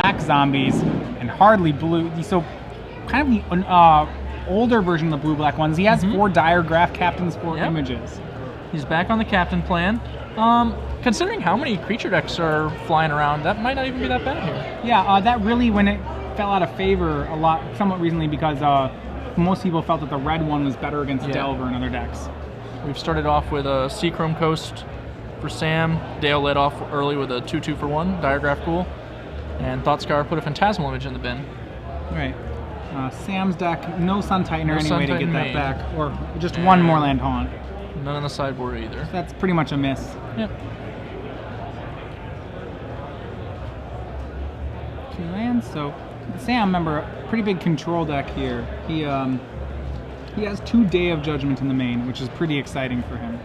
black zombies and hardly blue. So kind of the older version of the blue-black ones. He has 4 Diregraph Captains, 4 images. He's back on the captain plan. Considering how many creature decks are flying around, that might not even be that bad here. Yeah, that really, when it fell out of favor somewhat recently, because most people felt that the red one was better against Delver and other decks. We've started off with a Seachrome Coast for Sam. Dale led off early with a 2/2 for 1, Diregraph Ghoul. And Thoughtscour put a Phantasmal Image in the bin. Right. Sam's deck, no Sun Tightener anyway to get that back. Or just and 1 more land haunt. None on the sideboard either. So that's pretty much a miss. Yep. 2 lands, so Sam, remember, pretty big control deck here. He has 2 Day of Judgment in the main, which is pretty exciting for him.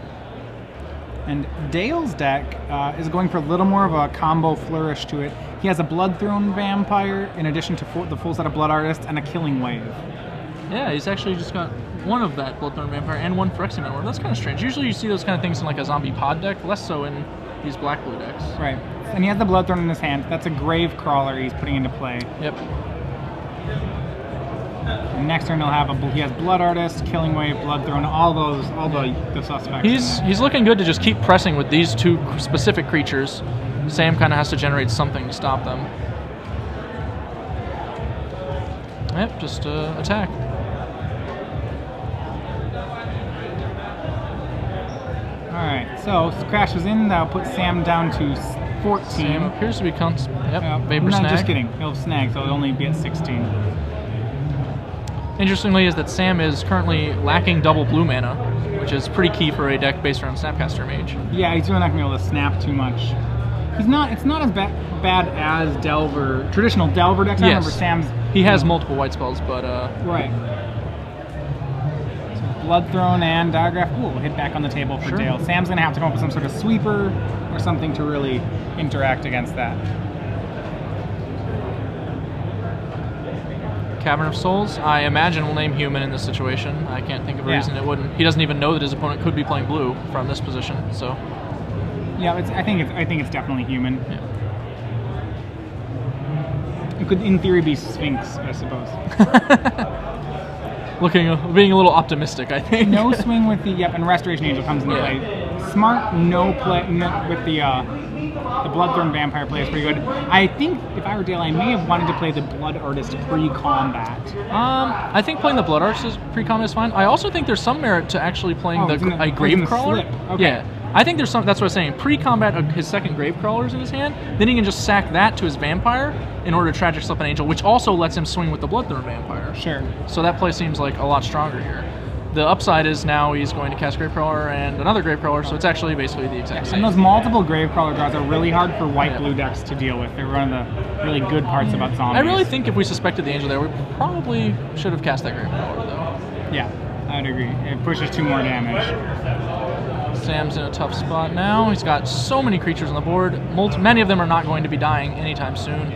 And Dale's deck is going for a little more of a combo flourish to it. He has a Bloodthrone Vampire in addition to the full set of Blood Artist and a Killing Wave. Yeah, he's actually just got 1 of that Bloodthrone Vampire and 1 Phyrexian Metalworm. That's kind of strange. Usually you see those kind of things in like a zombie pod deck, less so in these black-blue decks. Right. And he has the Bloodthrone in his hand. That's a Grave Crawler he's putting into play. Yep. And next turn he has Blood Artist, Killing Wave, Bloodthrone, all the suspects. He's looking good to just keep pressing with these 2 specific creatures. Sam kind of has to generate something to stop them. Yep, just attack. Alright, so Crash was in, that'll put Sam down to 14. Sam appears to be Vapor no, Snag. just kidding. He'll snag, so he'll only be at 16. Interestingly is that Sam is currently lacking double blue mana, which is pretty key for a deck based around Snapcaster Mage. Yeah, he's really not going to be able to snap too much. It's not as bad as Delver, traditional Delver decks. I remember Sam's... He has multiple white spells, but... Right. So Bloodthrone and Diregraph Ghoul will hit back on the table for Dale. Sam's going to have to come up with some sort of sweeper or something to really interact against that. Cavern of Souls, I imagine will name human in this situation. I can't think of a reason it wouldn't. He doesn't even know that his opponent could be playing blue from this position, so... Yeah, I think it's definitely human. Yeah. It could, in theory, be Sphinx, I suppose. Being a little optimistic, I think. No swing with the and Restoration Angel comes into play. Smart with the Bloodthrone Vampire play is pretty good. I think if I were Dale, I may have wanted to play the Blood Artist pre-combat. I think playing the Blood Artist pre-combat is fine. I also think there's some merit to actually playing a Gravecrawler. Okay. Yeah. I think there's some. That's what I was saying. Pre-combat, his second Gravecrawler is in his hand. Then he can just sack that to his Vampire in order to Tragic Slip an Angel, which also lets him swing with the Bloodthrone Vampire. Sure. So that play seems like a lot stronger here. The upside is now he's going to cast Gravecrawler and another Gravecrawler, so it's actually basically the exact same. And those multiple Gravecrawler draws are really hard for white-blue decks to deal with. They're one of the really good parts about zombies. I really think if we suspected the Angel there, we probably should have cast that Gravecrawler, though. Yeah, I'd agree. It pushes 2 more damage. Sam's in a tough spot now. He's got so many creatures on the board. Many of them are not going to be dying anytime soon.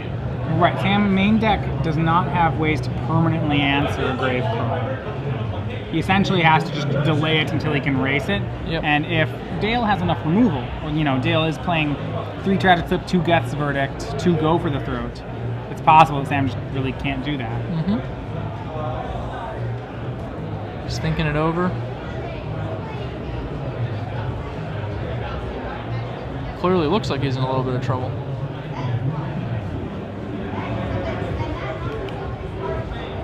Right, Sam main deck does not have ways to permanently answer a Gravecrawler. He essentially has to just delay it until he can race it. Yep. And if Dale has enough removal, or Dale is playing 3 Tragic Slip, 2 Geth's Verdict, 2 Go for the Throat, it's possible that Sam just really can't do that. He's thinking it over. Clearly looks like he's in a little bit of trouble.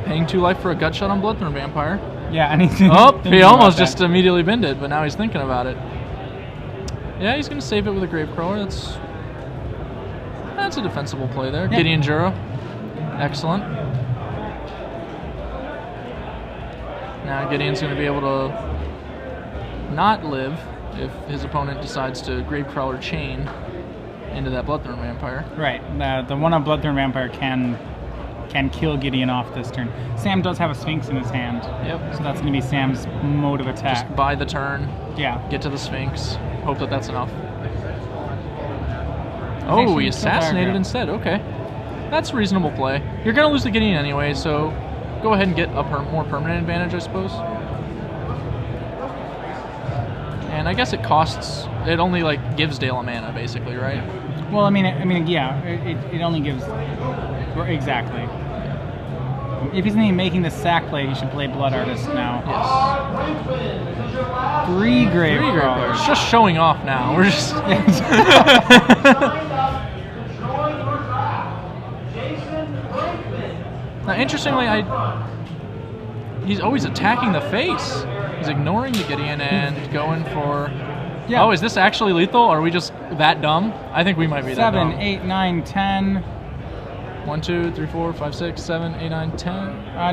Paying 2 life for a gut shot on Bloodthrone Vampire. Yeah, and he almost just immediately binned it, but now he's thinking about it. Yeah, he's going to save it with a Gravecrawler. That's a defensible play there. Yep. Gideon Jura. Excellent. Now Gideon's going to be able to not live if his opponent decides to Gravecrawler chain into that Bloodthrone Vampire. Right. The one on Bloodthrone Vampire can kill Gideon off this turn. Sam does have a Sphinx in his hand. Yep. So that's going to be Sam's mode of attack. Just buy the turn. Yeah. Get to the Sphinx. Hope that that's enough. Oh, he assassinated instead. Okay. That's a reasonable play. You're going to lose the Gideon anyway, so go ahead and get a more permanent advantage, I suppose. And I guess it only gives Dale a mana, basically, right? Well, yeah, it only gives exactly. If he's even making the sack play, he should play Blood Artist now. Yes. 3 Grave Crawlers. Just showing off now. We're just. Now, interestingly, he's always attacking the face. He's ignoring the Gideon and going for. Yeah. Oh, is this actually lethal? Or are we just that dumb? I think we might be that dumb. 7, 8, 9, 10. 1, 2, 3, 4, 5, 6, 7, 8, 9, 10.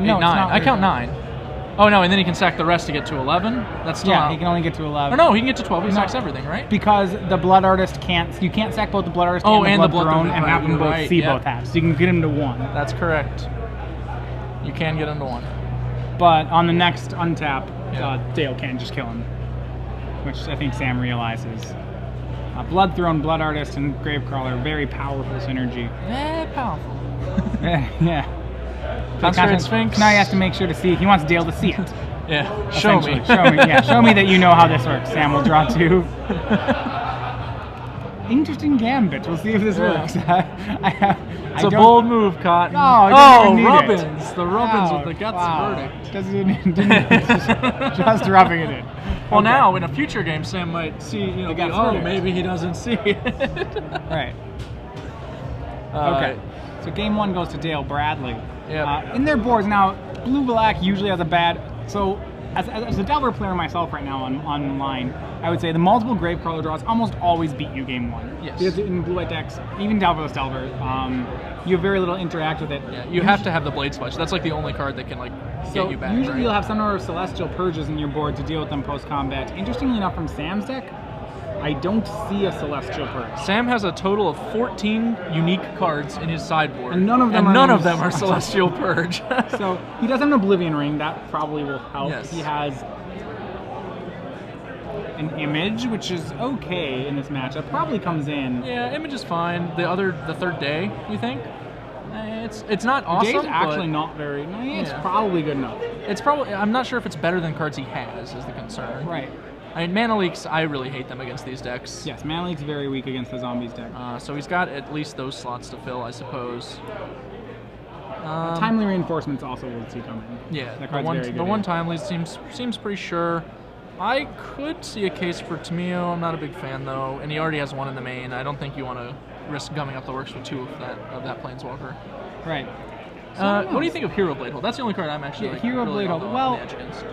No, 8, 9. I count 9. Oh no, and then he can sack the rest to get to 11. That's still he can only get to 11. Or no, he can get to 12. He sacks everything, right? Because the Blood Artist can't. You can't sack both the Blood Artist and the Blood Throne and have them both see both halves. So you can get him to 1. That's correct. You can get him to 1. But on the next untap, Dale can just kill him, which I think Sam realizes. Blood Throne, Blood Artist, and Gravecrawler, very powerful synergy. Very powerful. Yeah. Concentrated Sphinx. Now he has to make sure to see. He wants Dale to see it. Yeah. Show me. Yeah. Show me that you know how this works. Sam will draw 2. Interesting gambit. We'll see if this works. It's a bold move, Cotton. Rubbins. The Rubbins with the guts verdict. Just rubbing it in. Well, now in a future game, Sam might see. Maybe he doesn't see it. Right. Okay. So game 1 goes to Dale Bradley. Yep. In their boards now, blue-black usually has a bad. So as a Delver player myself right now online, I would say the multiple Gravecrawler draws almost always beat you game 1. Yes. Because in blue-white decks, even Delverless Delver, you have very little interact with it. Yeah. You have to have the Blade Splash. That's like the only card that can get you back. Usually you'll have some number of Celestial Purges in your board to deal with them post-combat. Interestingly enough, from Sam's deck, I don't see a Celestial Purge. Sam has a total of 14 unique cards in his sideboard. And none of them are Celestial Purge. So he does have an Oblivion Ring. That probably will help. Yes. He has an Image, which is okay in this matchup. Probably comes in. Yeah, Image is fine. The third day, you think? It's not awesome. Day's actually not very. It's probably good enough. It's probably. I'm not sure if it's better than cards he has. Is the concern. Right. I mean, Mana Leaks, I really hate them against these decks. Yes, Mana Leak's very weak against the Zombies deck. So he's got at least those slots to fill, I suppose. Timely Reinforcements also will see coming. Yeah, that card's very good. The one Timely seems pretty sure. I could see a case for Tamio. I'm not a big fan, though, and he already has 1 in the main. I don't think you want to risk gumming up the works with 2 of that Planeswalker. Right. What do you think of Hero Blade Hold? That's the only card I'm actually Hero really Blade Hold. Well, edge against.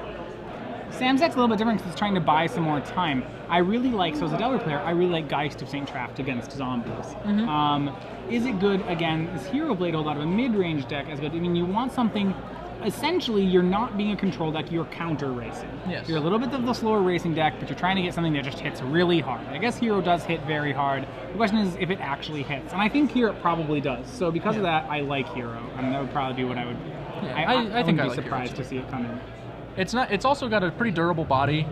Sam's deck's a little bit different because it's trying to buy some more time. I really like, so as a Delver player, I really like Geist of St. Trapped against zombies. Mm-hmm. Is it good, again, is Hero Blade Hold out of a mid-range deck as good? I mean, you want something, essentially, you're not being a control deck, you're counter-racing. Yes. You're a little bit of the slower racing deck, but you're trying to get something that just hits really hard. I guess Hero does hit very hard. The question is if it actually hits. And I think here it probably does. So because of that, I like Hero. And that would probably be what I would... Yeah, I think I'd be surprised to see it come in. It's also got a pretty durable body.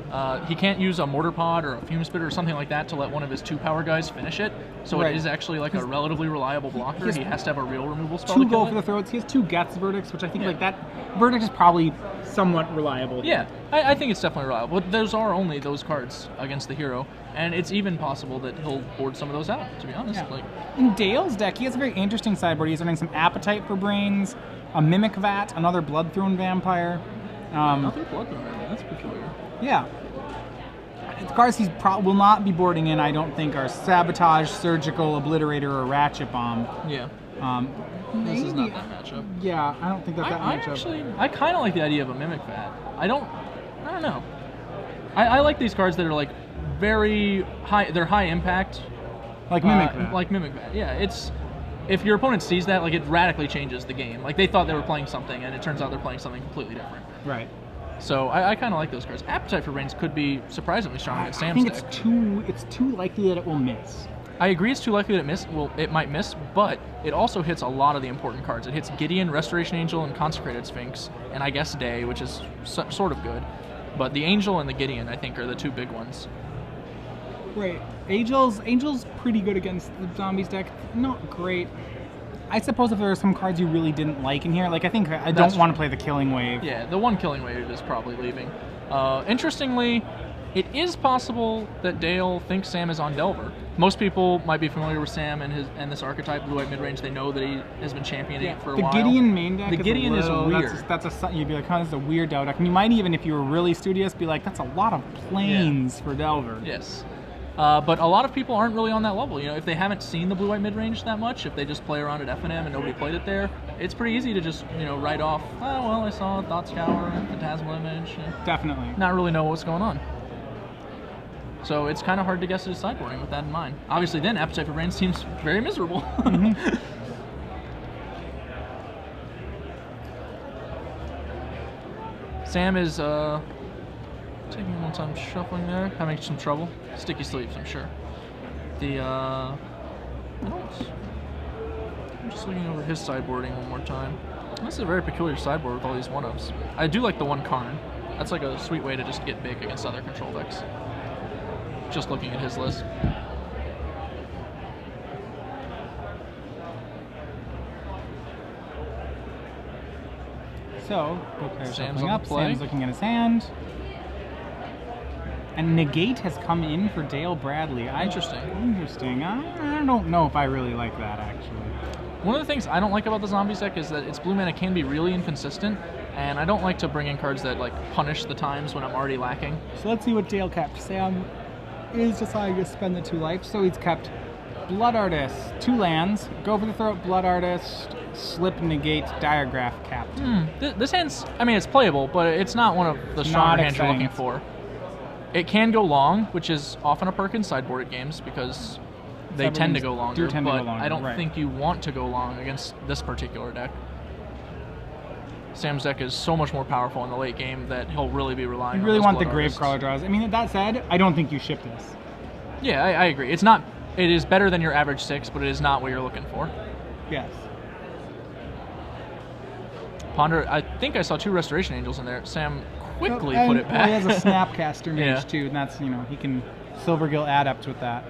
He can't use a Mortar Pod or a Fume Spitter or something like that to let one of his 2-power guys finish it. So it is actually like a relatively reliable blocker. He has to have a real removal spell. 2 go for the throats. He has 2 Geth's Verdicts, which I think like that verdict is probably somewhat reliable. Yeah, I think it's definitely reliable. But those are only those cards against the hero, and it's even possible that he'll board some of those out. To be honest, in Dale's deck, he has a very interesting sideboard. He's running some Appetite for Brains, a Mimic Vat, another Blood Throne Vampire. Another Blood Throne, that's peculiar. Yeah. The cards he will not be boarding in, I don't think, are Sabotage, Surgical, Obliterator, or Ratchet Bomb. Yeah. This is not that matchup. Yeah, I don't think that's that matchup. I kind of like the idea of a Mimic Vat. I don't know. I like these cards that are like very high. They're high impact. Like Mimic Vat. Like Mimic Vat. Yeah, it's. If your opponent sees that, like, it radically changes the game. Like, they thought they were playing something, and it turns out they're playing something completely different. Right. So I kind of like those cards. Appetite for Brains could be surprisingly strong against Sam's deck. I think it's too likely that it will miss. I agree it's too likely that it might miss, but it also hits a lot of the important cards. It hits Gideon, Restoration Angel, and Consecrated Sphinx, and I guess Day, which is sort of good. But the Angel and the Gideon, I think, are the 2 big ones. Right. Angel's pretty good against the Zombies deck. Not great. I suppose if there are some cards you really didn't like in here, like I think I don't want to play the Killing Wave. Yeah, the 1 Killing Wave is probably leaving. Interestingly, it is possible that Dale thinks Sam is on Delver, Most people might be familiar with Sam and this archetype, blue-white mid-range. They know that he has been championing it for a while. The Gideon main deck. The Gideon is weird. You'd be like, oh, this is a weird Delver deck. And you might even, if you were really studious, be like, that's a lot of planes for Delver. Yes. But a lot of people aren't really on that level. You know, if they haven't seen the blue-white mid-range that much, if they just play around at FNM and nobody played it there, it's pretty easy to just, you know, write off, oh, well, I saw Thought Scour and Phantasmal Image. Definitely. Not really know what's going on. So it's kind of hard to guess his sideboarding with that in mind. Obviously, then Appetite for Brain seems very miserable. Mm-hmm. Sam is taking a little time shuffling there, having some trouble. Sticky sleeves, I'm sure. I'm just looking over his sideboarding one more time. This is a very peculiar sideboard with all these 1-ups. I do like the 1 Karn. That's like a sweet way to just get big against other control decks. Just looking at his list. So, Sam's on up. Sam's looking at his hand. And Negate has come in for Dale Bradley. Interesting. Interesting. I don't know if I really like that, actually. One of the things I don't like about the Zombies deck is that its blue mana can be really inconsistent, and I don't like to bring in cards that like punish the times when I'm already lacking. So let's see what Dale kept. Sam is deciding to spend the 2 life, so he's kept Blood Artist, 2 lands, Go for the Throat, Blood Artist, Slip, Negate, Diagraph Captain. This hand's, I mean, it's playable, but it's not one of the stronger hands you're looking for. It can go long, which is often a perk in sideboarded games because they tend to go longer, but I don't think you want to go long against this particular deck. Sam's deck is so much more powerful in the late game that he'll really be relying on You really want the Gravecrawler Gravecrawler draws. I mean, that said, I don't think you ship this. Yeah, I agree. It's not. It is better than your average 6, but it is not what you're looking for. Yes. Ponder. I think I saw 2 Restoration Angels in there. Sam quickly put it back. Well, he has a Snapcaster Mage Yeah. too, and that's, you know, he can Silvergill Adept with that.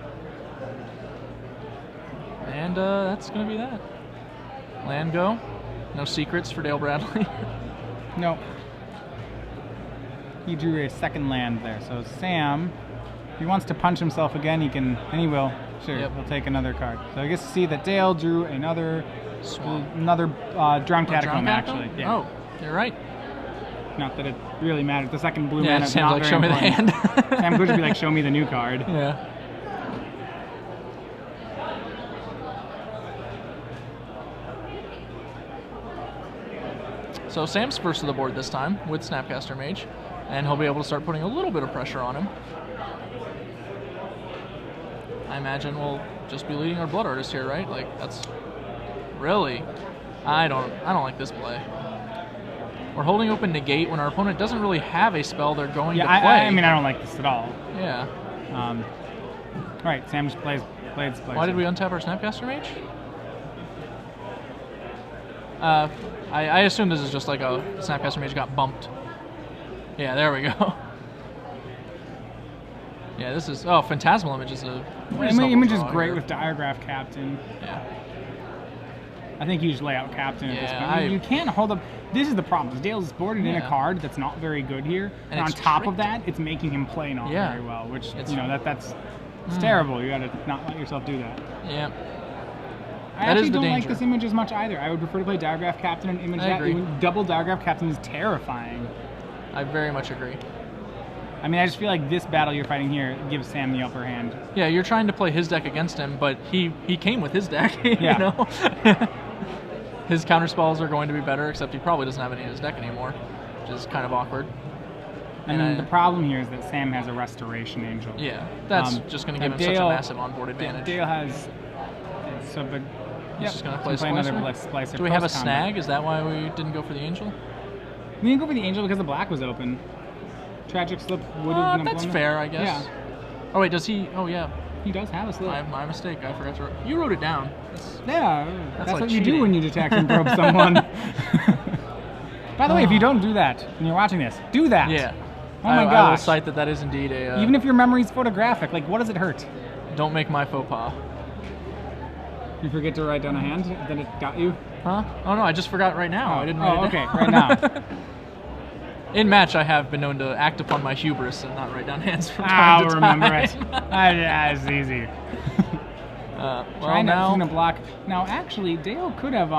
And that's gonna be that. Land go. No secrets for Dale Bradley. Nope. He drew a 2nd land there, so Sam, if he wants to punch himself again, he can, and he will. Sure, he'll take another card. So I guess to see that Dale drew another Drowned Catacomb, actually. Yeah. Oh, you're right. Not that it really matters. The 2nd blue Yeah, mana is Sam's not like, very show me the important. hand. Sam could just be like, show me the new card. Yeah. So Sam's first to the board this time with Snapcaster Mage, and he'll be able to start putting a little bit of pressure on him. I imagine we'll just be leading our Blood Artist here, right? Like, that's really, I don't like this play. We're holding open Negate when our opponent doesn't really have a spell they're going to play. I mean, I don't like this at all. Yeah. All right, Sam just plays. Why did we untap our Snapcaster Mage? I assume this is just like a Snapcaster Mage got bumped. Yeah, there we go. Yeah, this is... Oh, Phantasmal Image is a... Image is great with Diagraph Captain. Yeah. I think you just lay out Captain at this point. I mean, you can't hold up... This is the problem. Dale's boarded in a card that's not very good here. And on top of that, it's making him play not very well, which, you know, that's terrible. You gotta not let yourself do that. Yeah. I actually don't like this image as much either. I would prefer to play Diagraph Captain and image that. Agree. Double Diagraph Captain is terrifying. I very much agree. I mean, I just feel like this battle you're fighting here gives Sam the upper hand. Yeah, you're trying to play his deck against him, but he came with his deck, you know? His counterspells are going to be better, except he probably doesn't have any in his deck anymore, which is kind of awkward. And the problem here is that Sam has a Restoration Angel. Yeah, that's just going to give him such a massive onboard advantage. Dale has... So, but... He's just going to play another Splicer. Do we have a snag? Is that why we didn't go for the Angel? We didn't go for the Angel because the black was open. Tragic Slip would have been that's fair, I guess. Yeah. Oh, wait, does he... Oh, yeah. He does have a slip. My mistake. I forgot to... You wrote it down. That's like what cheating. you do when you detect and probe someone. By the way, if you don't do that and you're watching this, do that. Yeah. Oh my gosh. I will cite that is indeed a... Even if your memory's photographic, like, what does it hurt? Don't make my faux pas. You forget to write down a hand, then it got you? Huh? Oh, no, I just forgot right now. I didn't write it down. Okay, right now. In match, I have been known to act upon my hubris and not write down hands from I'll time to remember time. it. It's easy. Well, Trying now to block. Now, actually, Dale could have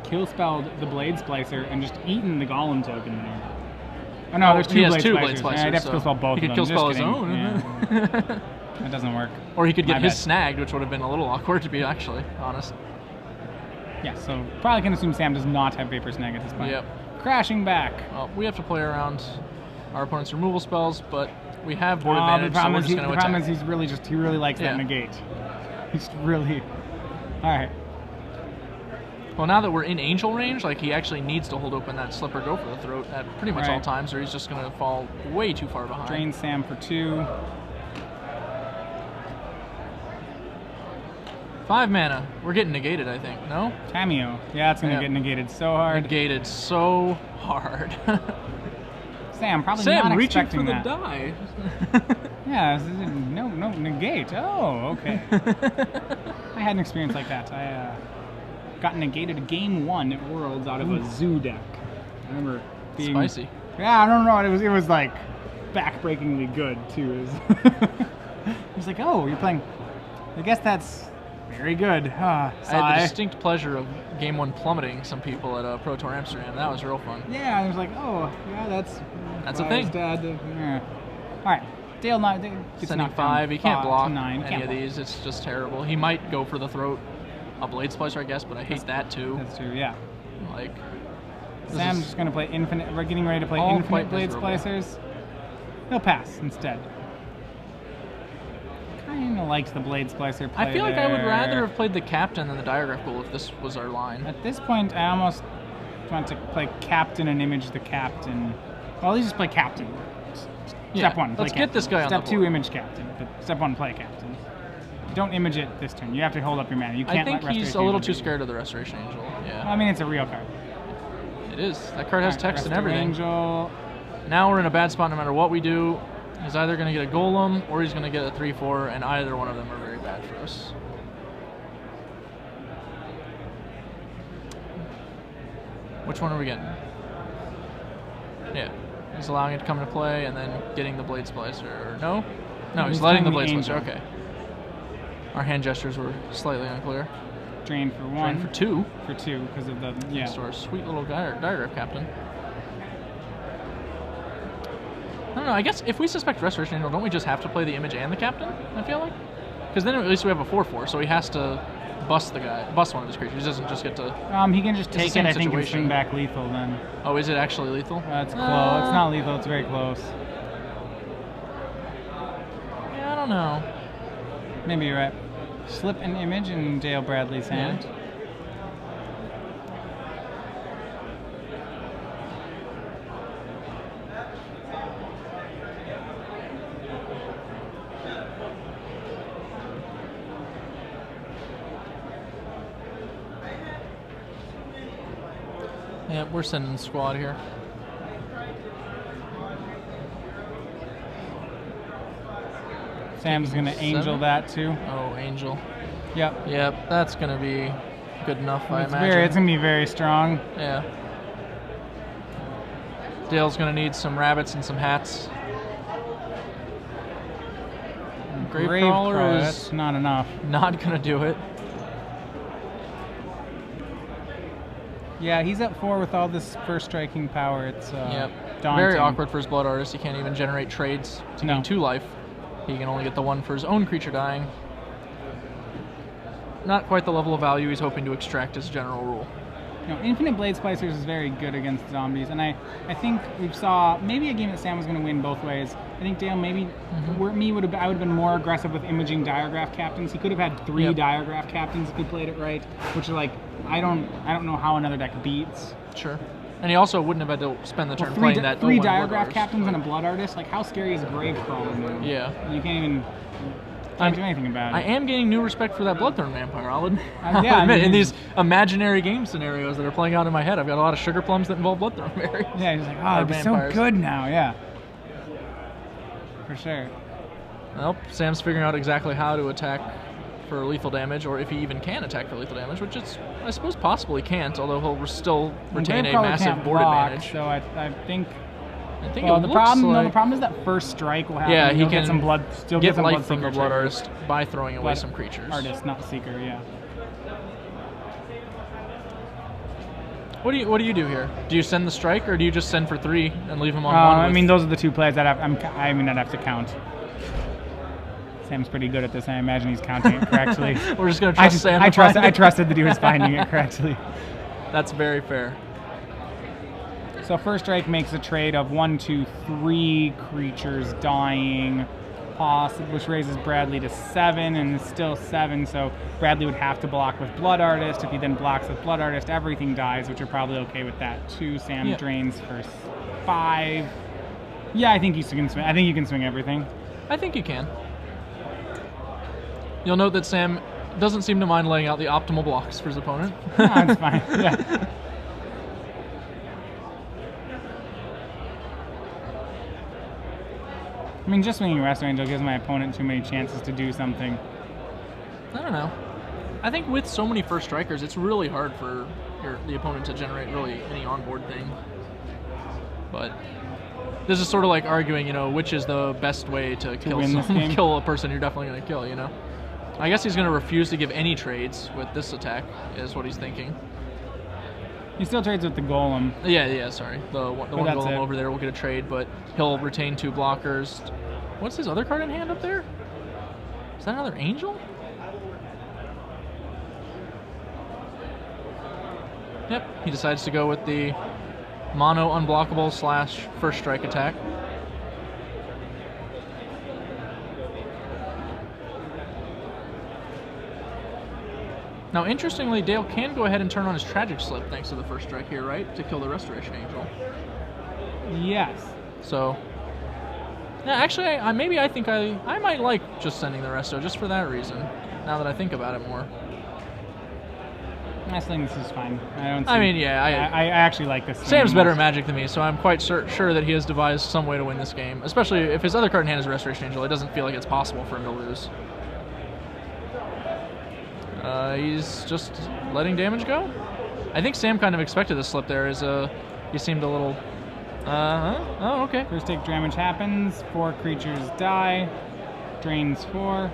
kill spelled the Blade Splicer and just eaten the Golem token there. Oh no, there's he has two Blade Splicers. Splicers. I'd have to kill spell both he of could them. kill spell Just his kidding. own. Yeah. That doesn't work. Or he could get My his bad. snagged, which would have been a little awkward, to be actually honest. Yeah, so probably can assume Sam does not have Vapor Snag at this point. Yep. Crashing back. Well, we have to play around our opponent's removal spells, but we have board The advantage, so we're just going to problem attack. is he really likes Yeah. that negate. He's really... Alright. Well, now that we're in Angel range, like he actually needs to hold open that Slipper Go for the Throat at pretty much all Right. times, or he's just going to fall way too far behind. Drain Sam for 2. 5 mana. We're getting negated, I think. No? Cameo. Yeah, it's going to Yeah. get negated so hard. Negated so hard. Sam, probably Sam not reaching expecting for the that. die. Yeah, no, negate. Oh, okay. I had an experience like that. I got negated game 1 at Worlds out of a zoo deck. I remember being Spicy. Yeah, I don't know. It was like backbreakingly good too. It was like, oh, you're playing. I guess that's very good. I had the distinct pleasure of game 1 plummeting some people at Pro Tour Amsterdam. That was real fun. Yeah, I was like, oh, yeah, that's a thing. Yeah. All right, Dale gets Sending knocked down 5, he can't block 9. any Can't of block. these. It's just terrible. He might go for the Throat, a Blade Splicer, I guess, but I hate that too. That's true. Yeah. Like, this Sam's is just gonna play infinite. We're getting ready to play all infinite quite Blade miserable. Splicers. He'll pass instead. Kinda liked the Blade Splicer play I feel like I would there. rather have played the Captain than the Diagraph Pool if this was our line. At this point, I almost want to play Captain and image the Captain. Well, at least just play Captain. Yeah, Step 1, play let's get Captain. this guy on Step the 2, board. image Captain. But Step 1, play Captain. Don't image it this turn. You have to hold up your mana. You can't I think let he's Restoration a little Angel too beat you. scared of the Restoration Angel. Well, Yeah, I mean, it's a real card. it is. That card has Alright, text and Restore everything. Angel. Now we're in a bad spot no matter what we do. He's either going to get a Golem or he's going to get a 3/4, and either one of them are very bad for us. Which one are we getting? Yeah. He's allowing it to come into play and then getting the Blade Splicer. No? No, he's He's letting the playing Blade the Splicer. Angel. Okay. Our hand gestures were slightly unclear. Drain for 1. Drain for 2. For 2, because of the... Yeah. Next to our sweet little Diagraph Captain. I don't know, I guess if we suspect Restoration Angel, don't we just have to play the Image and the Captain, I feel like? Because then at least we have a 4/4, so he has to bust one of his creatures. He doesn't just get to... He can just the take it, same I think, and situation. swing back lethal then. Oh, is it actually lethal? It's close. It's not lethal, it's very close. Yeah, I don't know. Maybe you're right. Slip an image in Dale Bradley's hand. Yeah, we're sending the squad here. Sam's gonna angel 7? that too. Oh, Angel. Yep. Yep, that's going to be good enough, I It's imagine. gonna be very strong. Yeah. Dale's going to need some rabbits and some hats. Gravecrawler That's is not enough. not going to do it. Yeah, he's at 4 with all this first striking power. It's Yep. daunting. Very awkward for his Blood Artist. He can't even generate trades to No. gain 2 life. He can only get the 1 for his own creature dying. Not quite the level of value he's hoping to extract as a general rule. Infinite Blade Splicers is very good against zombies, and I think we saw maybe a game that Sam was going to win both ways. I think Dale maybe I would have been more aggressive with imaging Diagraph Captains. He could have had 3 Yep. Diagraph Captains if he played it right, which are like I don't know how another deck beats. Sure. And he also wouldn't have had to spend the turn Three playing that 3 0-1 Blood Diagraph Artist. Captains and a Blood Artist. Like how scary is Gravecrawler now? Yeah. You can't even do anything about it. I am gaining new respect for that Bloodthorn Vampire, I'll admit. yeah, I admit, mean- in these imaginary game scenarios that are playing out in my head, I've got a lot of sugar plums that involve Bloodthorn Berries. Yeah, he's like, Or oh, it'd be so vampires. good now, yeah. For sure. Well, Sam's figuring out exactly how to attack for lethal damage, or if he even can attack for lethal damage, which is, I suppose, possible he can't, although he'll still retain a Gravecrawler massive can't board block, advantage. So I think I think Well, it the looks problem, like... no, the problem is that first strike will happen. Yeah, he He'll can get some blood, still get some life blood from the seeker Blood triggers. Artist by throwing away Blood some creatures. Artist, not seeker, yeah. What do you do here? Do you send the strike, or do you just send for 3 and leave him on 1? I mean, those are the 2 plays that I'd have to count. Sam's pretty good at this. I imagine he's counting it correctly. We're just gonna trust Sam. I trusted that he was finding it correctly. That's very fair. So first strike makes a trade of 1, 2, 3 creatures dying, which raises Bradley to 7, and it's still 7. So Bradley would have to block with Blood Artist. If he then blocks with Blood Artist, everything dies, which you're probably okay with that too. Sam drains for 5. Yeah, I think you can swing. I think you can swing everything. I think you can. You'll note that Sam doesn't seem to mind laying out the optimal blocks for his opponent. No, it's fine. Yeah. I mean, just swinging Resto Angel gives my opponent too many chances to do something. I don't know. I think with so many first strikers, it's really hard for the opponent to generate really any onboard thing. But this is sort of like arguing, which is the best way to kill a person you're definitely going to kill, I guess he's going to refuse to give any trades with this attack, is what he's thinking. He still trades with the Golem. Yeah, sorry. The one Golem over there will get a trade, but he'll retain 2 blockers. What's his other card in hand up there? Is that another Angel? Yep, he decides to go with the mono unblockable / first strike attack. Now, interestingly, Dale can go ahead and turn on his Tragic Slip thanks to the first strike here, right? To kill the Restoration Angel. Yes. So, yeah, actually, I think I might like just sending the Resto just for that reason, now that I think about it more. I think this is fine. I actually like this. Sam's better at Magic than me, so I'm quite sure that he has devised some way to win this game. Especially if his other card in hand is a Restoration Angel, it doesn't feel like it's possible for him to lose. He's just letting damage go. I think Sam kind of expected the slip there. He seemed a little. Oh, okay. First take damage happens. 4 creatures die. Drains 4.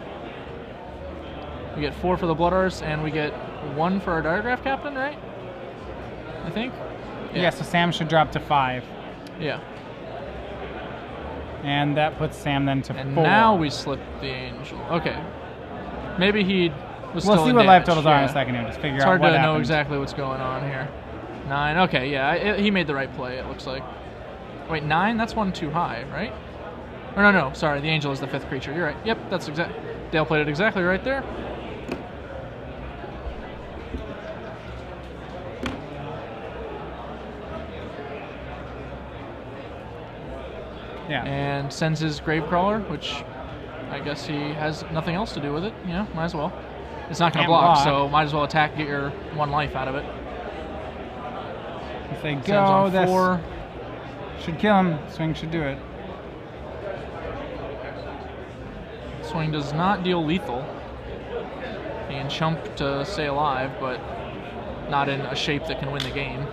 We get 4 for the Blood Artist, and we get 1 for our Diregraph Captain, right? I think. Yeah. So Sam should drop to 5. Yeah. And that puts Sam then to 4. And now we slip the Angel. Okay. Maybe he. We'll see what life totals are in a second here. Just figure out what happened. It's hard to know exactly what's going on here. 9. Okay, yeah, he made the right play, it looks like. Wait, 9? That's 1 too high, right? Or no, sorry, the Angel is the 5th creature. You're right. Yep, that's exact. Dale played it exactly right there. Yeah. And sends his Gravecrawler, which I guess he has nothing else to do with it. Might as well. It's not going to block, so might as well attack, get your 1 life out of it. If they go, that's 4. Should kill him. Swing should do it. Swing does not deal lethal. He can chump to stay alive, but not in a shape that can win the game.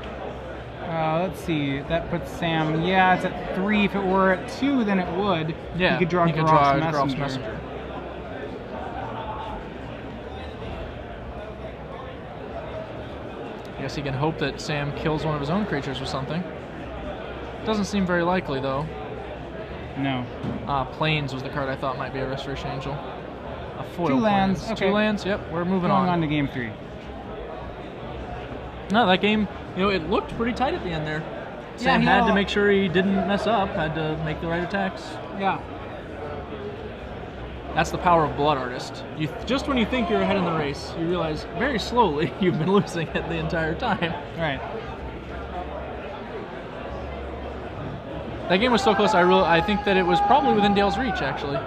Let's see. That puts Sam. Yeah, it's at 3. If it were at 2, then it would. Yeah, he could draw Groff's Messenger. I guess he can hope that Sam kills one of his own creatures or something. Doesn't seem very likely, though. No. Plains was the card I thought might be a Restoration Angel. A foil 2 lands. Plains. Okay. 2 lands, yep, we're moving Going on to game 3. No, that game, it looked pretty tight at the end there. Sam had to make sure he didn't mess up, had to make the right attacks. Yeah. That's the power of Blood Artist. Just when you think you're ahead in the race, you realize very slowly you've been losing it the entire time. Right. That game was so close. I think that it was probably within Dale's reach, actually.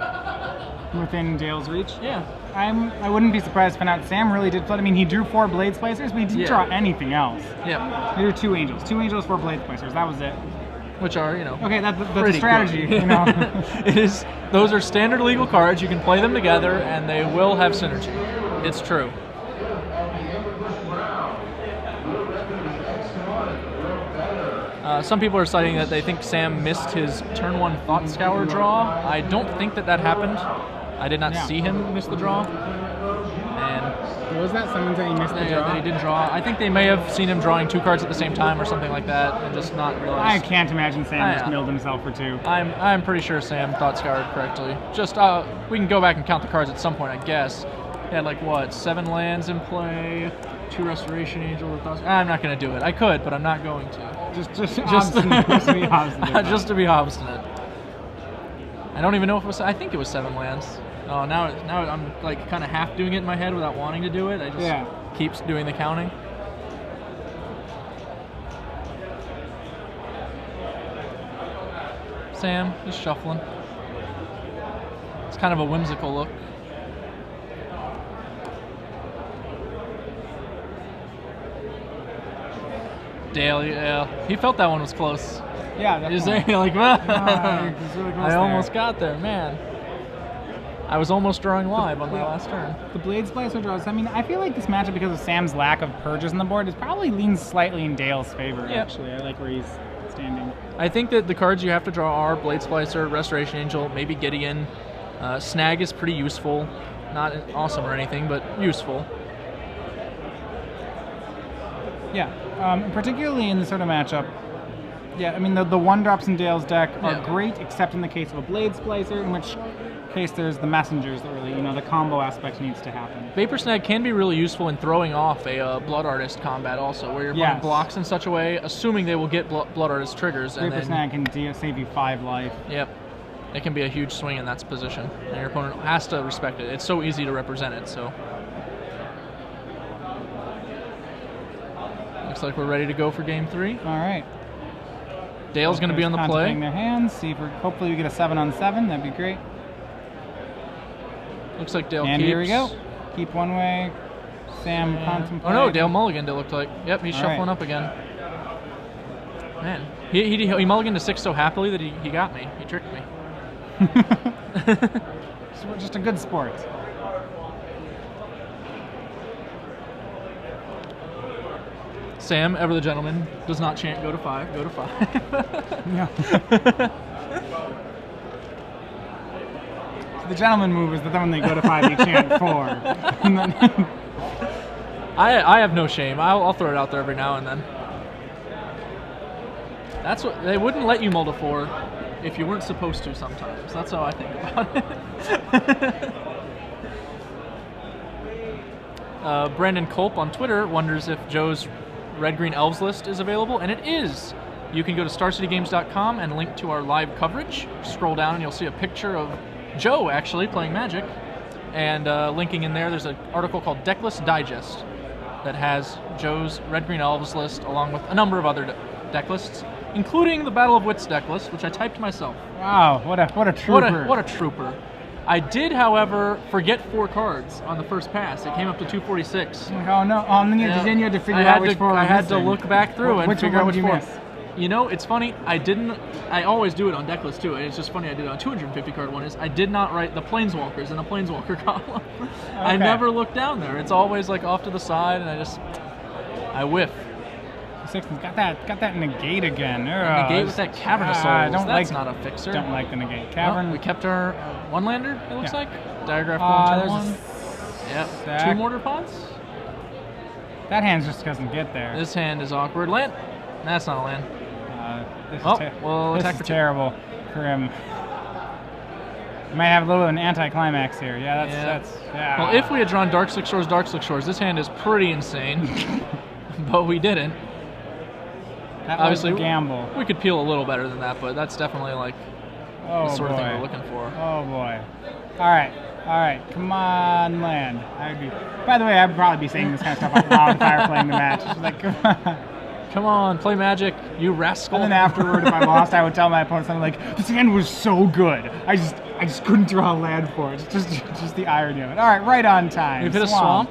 Within Dale's reach? Yeah. I wouldn't be surprised to find out Sam really did flood. I mean, he drew 4 Blade Splicers, but he didn't draw anything else. Yeah. He drew 2 Angels. 2 Angels, 4 Blade Splicers. That was it. Which are, Okay, that's a strategy, It is. Those are standard legal cards. You can play them together, and they will have synergy. It's true. Some people are citing that they think Sam missed his turn 1 Thought Scour draw. I don't think that happened. I did not see him miss the draw. And was that? Someone said he missed the draw? That he did draw. I think they may have seen him drawing 2 cards at the same time or something like that and just not realized. I can't imagine Sam just milled himself for 2. I'm pretty sure Sam Thought Scoured correctly. Just, we can go back and count the cards at some point, I guess. He had like, what, 7 lands in play, 2 Restoration Angel. I'm not going to do it. I could, but I'm not going to. Just to be obstinate. Just to be obstinate. I don't even know if it was. I think it was 7 lands. Oh, now I'm like kind of half doing it in my head without wanting to do it. I just keeps doing the counting. Sam, he's shuffling. It's kind of a whimsical look. Dale, yeah, he felt that one was close. Yeah, definitely. He's there, like, well, really close I almost got there, man. I was almost drawing live on my last turn. The Blade Splicer draws. I mean, I feel like this matchup, because of Sam's lack of purges on the board, is probably leans slightly in Dale's favor. Yep. Actually, I like where he's standing. I think that the cards you have to draw are Blade Splicer, Restoration Angel, maybe Gideon. Snag is pretty useful, not awesome or anything, but useful. Yeah, particularly in this sort of matchup. Yeah, I mean, the 1-drops in Dale's deck are great, except in the case of a Blade Splicer, in which case there's the messengers that really, the combo aspect needs to happen. Vapor Snag can be really useful in throwing off a Blood Artist combat also, where your opponent blocks in such a way, assuming they will get Blood Artist triggers. Vapor Snag can save you 5 life. Yep. It can be a huge swing in that position, and your opponent has to respect it. It's so easy to represent it, so... Looks like we're ready to go for game 3. All right. Dale's going to be on the play. Their hands. See if hopefully we get a 7-on-7. That'd be great. Looks like Dale and keeps. Here we go. Keep one way. Sam contemplating. Oh no, Dale mulliganed, it looked like. Yep, he's shuffling up again. Man, he mulliganed to 6 so happily that he got me. He tricked me. Just a good sport. Sam, ever the gentleman, does not chant go to 5, go to 5. No. The gentleman move is that when they go to 5, you chant 4. I have no shame. I'll throw it out there every now and then. That's what they wouldn't let you mull to 4 if you weren't supposed to sometimes. That's how I think about it. Brandon Culp on Twitter wonders if Joe's Red-Green Elves list is available, and it is. You can go to StarCityGames.com and link to our live coverage. Scroll down and you'll see a picture of Joe actually playing Magic, and linking in there's an article called Decklist Digest that has Joe's Red-Green Elves list along with a number of other deck lists, including the Battle of Wits deck list, which I typed myself. Wow, what a trooper. What a trooper. I did, however, forget 4 cards on the first pass. It came up to 246. Oh no! Then you had to figure out which 4 I had to look back through and figure out which 4. Miss? You know, it's funny. I always do it on decklist too. And it's just funny. I did it on 250 card one. I did not write the Planeswalkers in a Planeswalker column. Okay. I never look down there. It's always like off to the side, and I whiff. Sixth got that negate again. Negate with that Cavern of Souls. That's not a fixer. Don't like the negate. Cavern. Well, we kept our 1-lander, it looks like. Diagraph going turn 1. Yep. 2 Mortar Pods. That hand just doesn't get there. This hand is awkward. Land. That's not a land. This is terrible for him. He might have a little bit of an anticlimax here. Yeah. Well, if we had drawn Dark Slick Shores, this hand is pretty insane. But we didn't. That Obviously, was a gamble. We could peel a little better than that, but that's definitely like the sort of thing we're looking for. Oh boy. All right. Come on, land. By the way, I'd probably be saying this kind of stuff out loud if I were playing the match. It's like, come on. Come on, play Magic, you rascal. And then afterward, if I lost, I would tell my opponent something like, "This hand was so good. I just couldn't draw a land for it." It's just the irony of it. All right, right on time. We've hit a swamp.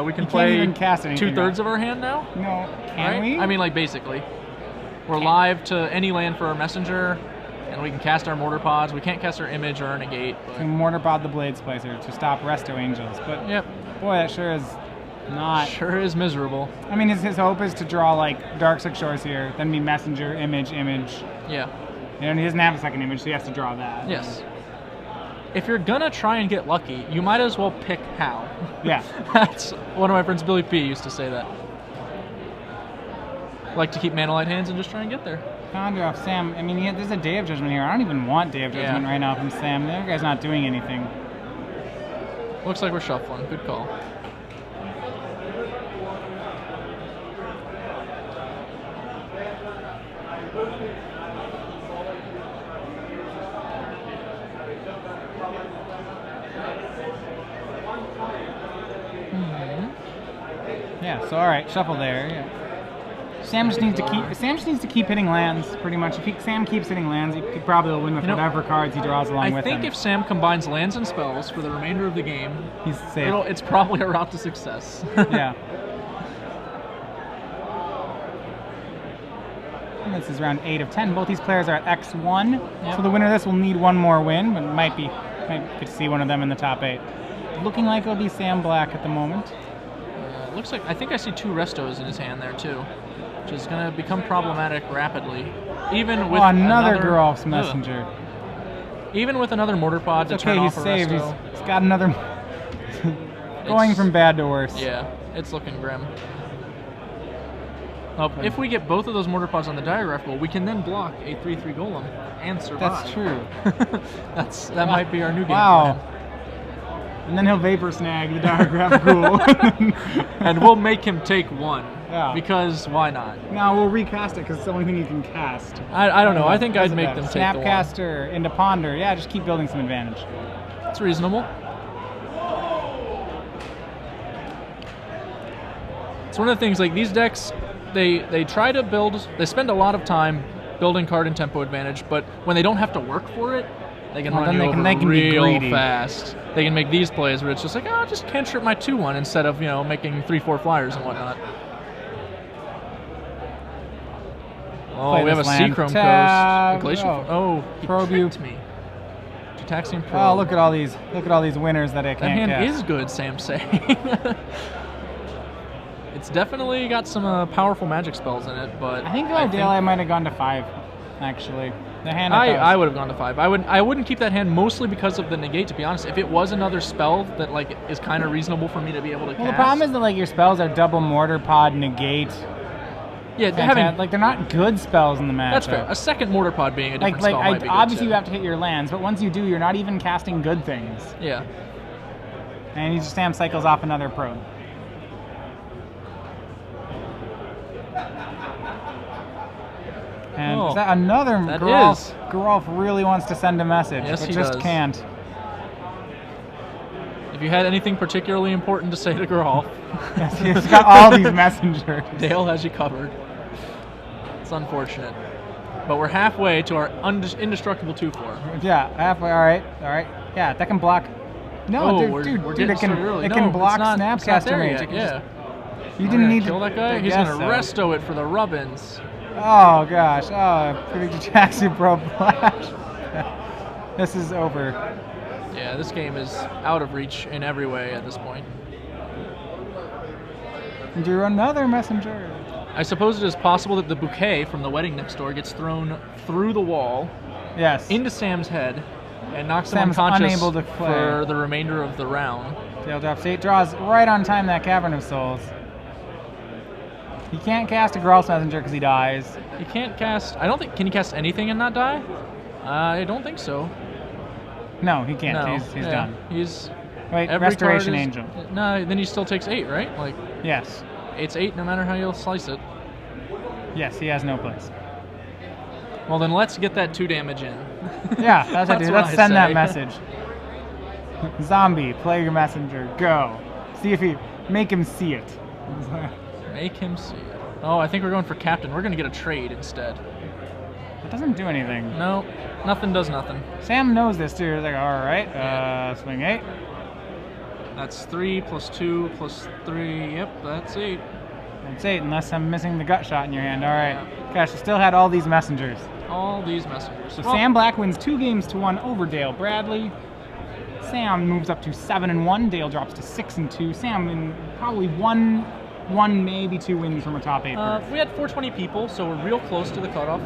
We can play even cast 2/3 of our hand now. No, can we? I mean, like basically, we're live to any land for our messenger, and we can cast our Mortar Pods. We can't cast our Image or our Negate. We can Mortar Pod the Blade Splicer to stop Resto Angels. But boy, that sure is Not. Sure is miserable. I mean, his hope is to draw like Dark Six Shores here, then be Messenger, image. Yeah. And he doesn't have a second image, so he has to draw that. Yes. If you're gonna try and get lucky, you might as well pick how. Yeah. That's one of my friends, Billy P, used to say that. Like to keep mana light hands and just try and get there. Conjure off Sam. I mean, there's a Day of Judgment here. I don't even want Day of Judgment right now from Sam. The other guy's not doing anything. Looks like we're shuffling. Good call. Yeah, so all right, shuffle there. Yeah. Sam just needs to keep hitting lands, pretty much. If Sam keeps hitting lands, he probably will win with whatever cards he draws along with him. I think if Sam combines lands and spells for the remainder of the game, he's safe. It's probably a route to success. Yeah. And this is round 8 of 10. Both these players are at X1, so the winner of this will need one more win, but might get to see one of them in the top 8. Looking like it'll be Sam Black at the moment. Looks like I think I see 2 restos in his hand there too, which is going to become problematic rapidly. Even with another Geralf's Messenger. Even with another Mortar Pod to turn off a saved. resto. He's got another. Going from bad to worse. Yeah, it's looking grim. If we get both of those Mortar Pods on the Diagraph goal, we can then block a 3/3 Golem and survive. That's true. That might be our new game plan. And then he'll Vapor Snag the Diagraph Ghoul. And we'll make him take 1. Yeah. Because why not? No, we'll recast it because it's the only thing you can cast. I don't know. I think I'd make them take the 1. Snapcaster into Ponder. Yeah, just keep building some advantage. It's reasonable. It's one of the things, like these decks, they try to build, they spend a lot of time building card and tempo advantage, but when they don't have to work for it, they can run you over real fast. They can make these plays where it's just like, oh, I'll just cantrip my 2/1 instead of, making 3/4 flyers and whatnot. Oh, we have a Seachrome Coast. Glacial. He tricked me. Taxian Probe. Oh, look at all these winners that I can't That hand cast. is good, Sam's saying. It's definitely got some powerful magic spells in it, but I think I might have gone to 5, actually. The hand I would have gone to 5. I wouldn't keep that hand mostly because of the negate, to be honest. If it was another spell that is kind of reasonable for me to be able to cast. The problem is that your spells are double Mortar Pod, negate. Yeah, they're not good spells in the match. That's fair. A second Mortar Pod being a different spell might be good obviously too. you have to hit your lands, but once you do, you're not even casting good things. Yeah. And he just Sam cycles off another probe. And is that another Geralf? Geralf really wants to send a message, but just can't. If you had anything particularly important to say to Geralf, yes, he's got all these messengers. Dale has you covered. It's unfortunate, but we're halfway to our indestructible 2/4. Yeah, halfway. All right. Yeah, that can block. No, dude, it can block Snapcaster Mage. Yeah. You didn't need to kill that guy. He's gonna resto it for the Rubbins. Oh gosh! Oh, predicted Taxi Pro Flash. This is over. Yeah, this game is out of reach in every way at this point. Do another messenger. I suppose it is possible that the bouquet from the wedding next door gets thrown through the wall, into Sam's head, and knocks him unconscious for the remainder of the round. Tail drop state draws right on time that Cavern of Souls. He can't cast a Geralf's Messenger because he dies. He can't cast. I don't think. Can he cast anything and not die? I don't think so. No, he can't. No. He's done. He's. Wait, Restoration Angel. No, then he still takes 8, right? Yes. 8's 8, no matter how you'll slice it. Yes, he has no place. Well, then let's get that 2 damage in. Yeah, that's what I do. Let's send that message. Zombie, play your messenger. Go. See if make him see it. Make him see it. Oh, I think we're going for Captain. We're going to get a trade instead. It doesn't do anything. No, nothing does nothing. Sam knows this too. He's like, all right, swing 8. That's 3 plus 2 plus 3. Yep, that's 8. That's 8, unless I'm missing the gut shot in your hand. All right. Gosh, I still had all these messengers. All these messengers. So Sam Black wins 2 games to 1 over Dale Bradley. Sam moves up to 7-1. Dale drops to 6-2. Sam in probably one, maybe 2 wins from a top 8 berth. We had 420 people, so we're real close to the cutoff.